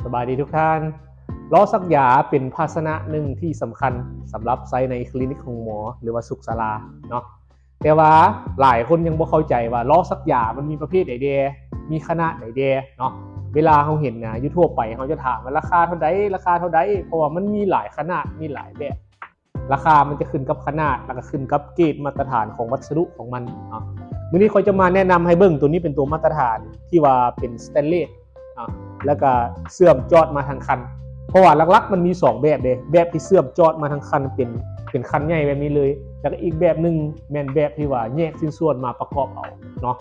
สบายดีทุกท่านล้อสักยาเป็นภาชนะหนึ่งที่สำคัญสำหรับใช้ในคลินิกของหมอหรือว่าสุขศาลาเนาะแต่ว่าหลายคนยังบ่เข้าใจว่าล้อสักยามันมีประเภทไหนเดมีขนาดไหนเดเนาะเวลาเขาเห็นนะอยู่ทั่วไปเขาจะถามว่าราคาเท่าใดราคาเท่าใดเพราะว่ามันมีหลายขนาดมีหลายแบบราคามันจะขึ้นกับขนาดแล้วก็ขึ้นกับเกรดมาตรฐานของวัสดุของมันเนาะมื้อนี้เขาจะมาแนะนำให้เบิ่งตัวนี้เป็นตัวมาตรฐานที่ว่าเป็นสแตนเลสแล้วก็เสื่อมจอดมาทางคันเพราะว่าหลักๆมันมี2แบบเลยแบบที่เสื่อมจอดมาทางคันเป็นคันใหญ่แบบนี้เลยแล้วก็อีกแบบนึงแม่นแบบที่ว่าแยกชิ้นส่วนมาประกอบเอาเนาะ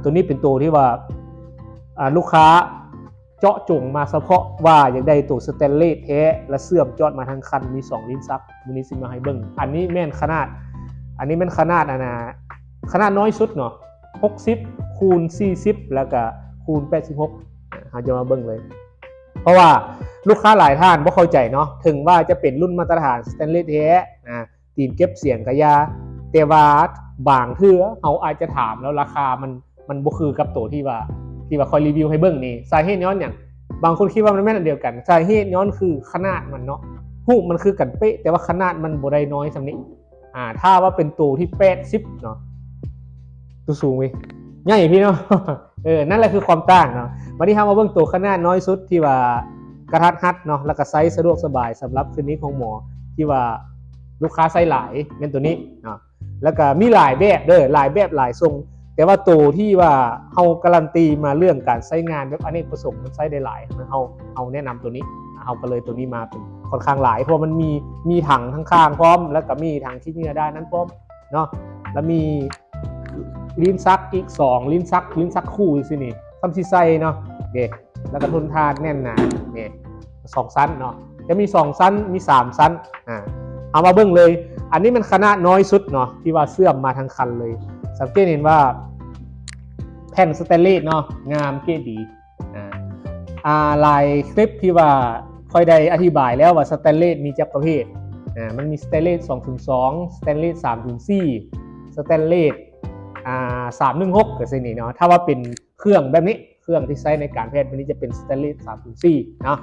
ตัวนี้เป็นตัวที่ว่าลูกค้าเจาะจงมาเฉพาะว่าอยากได้ตัวสแตนเลสแท้และเสื่อมจอดมาทางคันมี2ลิ้นซับมื้อนี้สิมาให้เบิ่งอันนี้แม่นขนาดอันนี้แม่นขนาดขนาดน้อยสุดเนาะ60คูณ40แล้วก็คูณ86เราจะมาเบิ่งเลยเพราะว่าลูกค้าหลายท่านบ่เข้าใจเนาะถึงว่าจะเป็นรุ่นมาตรฐานสแตนเลสแท้ตีนเก็บเสียงกะยาแต่ว่าบางเทื่อเขาอาจจะถามแล้วราคามันบ่คือกับตัวที่ว่าคอยรีวิวให้เบิ่งนี่สาเหตุย้อนอย่างบางคนคิดว่ามันแม่นอันเดียวกันสาเหตุย้อนคือขนาดมันเนาะรูปมันคือกันเป๊ะแต่ว่าขนาดมันบ่ได้น้อยซำนี้ถ้าว่าเป็นตัวที่80เนาะตัวสูงเว้ยใหญ่พี่เนาะนั่นแหละคือความต่างเนาะวันนี้เรามาเบิ่งตัวขนาดน้อยสุดที่ว่ากระทัดรัดเนาะแล้วก็ไซส์สะดวกสบายสำหรับคลินิกของหมอที่ว่าลูกค้าไซส์หลายเป็นตัวนี้เนาะแล้วก็มีหลายแบบหลายแบบหลายทรงแต่ว่าตัวที่ว่าเราการันตีมาเรื่องการใช้งานแบบอเนกประสงค์มันใช้ได้หลายเราแนะนำตัวนี้เราก็เลยตัวนี้มาเป็นค่อนข้างหลายเพราะมันมีถังข้างๆพร้อมแล้วก็มีถังที่เหงื่อได้นั้นพร้อมเนาะแล้วมีลิ้นซักอีก2ลิ้นซักคู่สินี่ซ้ำที่ใส่เนาะแล้วก็ทนทานแน่นหนาเนี่ย2ชั้นเนาะจะมี2ชั้นมี3ชั้นเอามาเบิ่งเลยอันนี้มันขนาดน้อยสุดเนาะที่ว่าเสื่อมมาทางคันเลยสังเกตเห็นว่าแผ่นสแตนเลสเนาะงามเก๋ดีลายคลิปที่ว่าค่อยได้อธิบายแล้วว่าสแตนเลสมีจักประเภทมันมีสแตนเลส 2/2 สแตนเลส 3/4 สแตนเลส316ก็สินี่เนาะถ้าว่าเป็นเครื่องแบบนี้เครื่องที่ใช้ในการแพทย์วันนี้จะเป็นสแตนเลส 3/4 เนาะ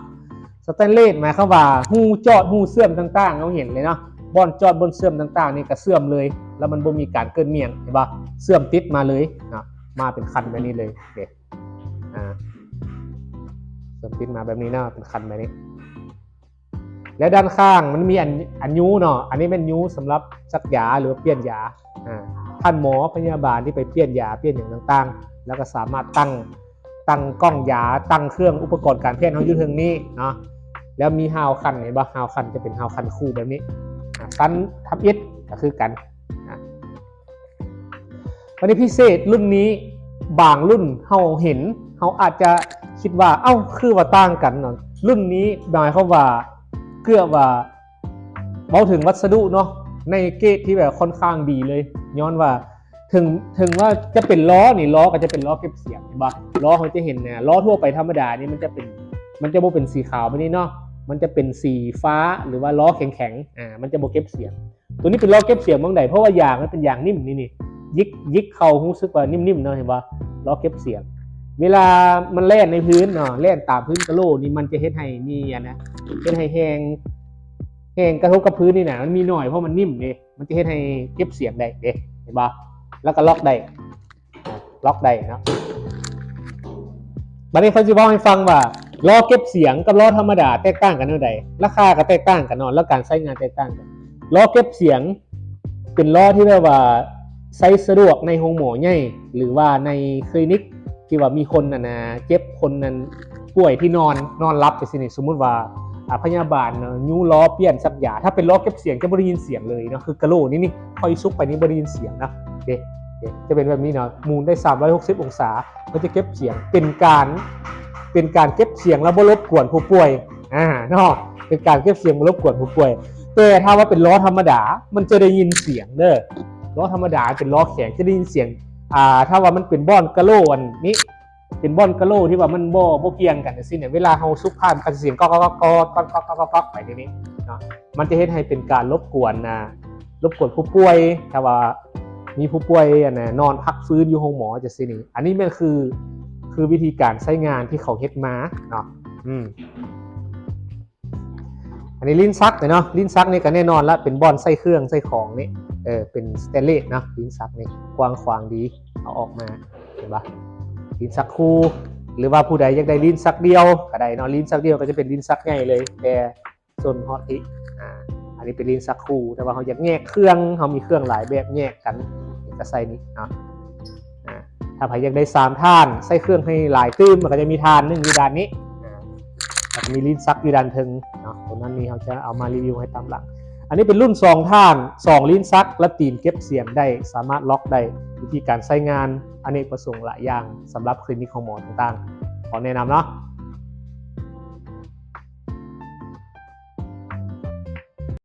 สแตนเลสหมายความว่าหูจอดหูเสื่อมต่างๆเราเห็นเลยเนาะบอนจอดบนเสื่อมต่างๆนี่ก็เสื่อมเลยแล้วมันบ่มีการเกินเมียงเห็นป่ะเสื่อมติดมาเลยนะมาเป็นคันแบบนี้เลยเด็กเสื่อมติดมาแบบนี้นะเป็นคันแบบนี้แล้วด้านข้างมันมีอันยูเนาะอันนี้เป็นยูสำหรับซักยาหรือเปลี่ยนยาท่านหมอพยาบาลที่ไปเปลี่ยนยาเปลี่ยนอย่างต่างๆแล้วก็สามารถตั้งกล้องยาตั้งเครื่องอุปกรณ์การแพทย์เขาอยู่ทางนี้เนาะแล้วมีฮาวคันเห็นป่ะฮาวคันจะเป็นฮาวคันคู่แบบนี้ซันทับอิดก็คือกันวันนี้พิเศษรุ่นนี้บางรุ่นเราเห็นเราอาจจะคิดว่าเอ้าคือว่าต่างกันเนาะรุ่นนี้หมายความว่าเกือบว่าเว้าถึงวัสดุเนาะในเกรดที่แบบค่อนข้างดีเลยย้อนว่าถึงว่าจะเป็นล้อนี่ล้อก็จะเป็นล้อเก็บเสียงเห็นป่ะล้อเขาจะเห็นเนี่ยล้อทั่วไปธรรมดานี่มันจะบ่เป็นสีขาวแบบนี้เนาะมันจะเป็นสีฟ้าหรือว่าล้อแข็งๆมันจะบ่เก็บเสียงตัวนี้เป็นล้อเก็บเสียงบางใดเพราะว่ายางมันเป็นยางนิ่มนี่ยิกเข้ารู้สึกว่านิ่มๆเนาะเห็นป่ะล้อเก็บเสียงเวลามันแล่นในพื้นเนาะแล่นตามพื้นกระโหลกนี่มันจะเฮ็ดให้มีเฮ็ดให้แห้งกระทบกับพื้นนี่นะมันมีหน่อยเพราะมันนิ่มนี่มันจะเฮ็ดให้เก็บเสียงได้เห็นป่ะแล้วก็ล็อกได้เนาะบัดนี้เขาจะบอกให้ฟังว่าล้อเก็บเสียงกับล้อธรรมดาแตกต่างกันเท่าใดราคาก็แตกต่างกันเนาะแล้วการใช้งานแตกต่างกันล้อเก็บเสียงเป็นล้อที่แบบว่าใช้สะดวกในโรงหมอใหญ่หรือว่าในคลินิกที่ว่ามีคนเจ็บคนนั้นป่วยที่นอนรับไปสิสมมุติว่าพยาบาลยูล้อเปลี่ยนสักอย่างถ้าเป็นล้อเก็บเสียงจะไม่ได้ยินเสียงเลยเนาะคือกระโหลกนี่ค่อยซุกไปนี่ไม่ได้ยินเสียงนะจะเป็นแบบนี้เนาะมูลได้360องศามันจะเก็บเสียงเป็นการเก็บเสียงแล้วบ่รบกวนผู้ป่วยเนาะเป็นการเก็บเสียงบ่รบกวนผู้ป่วยแต่ถ้าว่าเป็นล้อธรรมดามันจะได้ยินเสียงเด้อล้อธรรมดาเป็นล้อแข็งจะได้ยินเสียงถ้าว่ามันเป็นบ้อนกะโหลกอันนี้เป็นบ้อนกะโหลกที่ว่ามันบ่เพียงกันสิเนี่ยเวลาเฮาซุกผ่านกันเสียงก๊อกไปทีนี้เนาะมันจะเฮ็ดให้เป็นการรบกวนผู้ป่วยถ้าว่ามีผู้ป่วยนอนพักฟื้นอยู่โรงหมอจะสินี่อันนี้มันคือวิธีการใช้งานที่เขาเฮ็ดมาเนาะ อันนี้ลิ้นซักเนาะลิ้นซักนี่ก็แน่นอนละเป็นบอนใส่เครื่องใส่ของนี่เป็นสเตนเลสนะลิ้นซักนี่กว้างขวางดีเอาออกมาเห็นปะลิ้นซักคู่หรือว่าผู้ใดอยากได้ลิ้นซักเดียวก็ได้เนาะลิ้นซักเดียวก็จะเป็นลิ้นซักใหญ่เลยแต่ส่วนฮอตอีกอันนี้เป็นลิ้นซักคู่แต่ว่าเขาอยากแยกเครื่องเขามีเครื่องหลายแบบแยกกันก็ใส่นี่เนาะถ้าใครอยากได้3ท่านใส่เครื่องให้หลายตื้มมันก็จะมีท่านนึงอยู่ด้านนี้มีลิ้นซักอยู่ด้านถึงเนาะตรงนั้นนี้เขาจะเอามารีวิวให้ตามหลังอันนี้เป็นรุ่น2ท่าน2ลิ้นซักและตีนเก็บเสียงได้สามารถล็อกได้วิธีการใช้งานอเนกประสงค์หลายอย่างสำหรับคลินิกของหมอต่างๆขอแนะนำเนาะ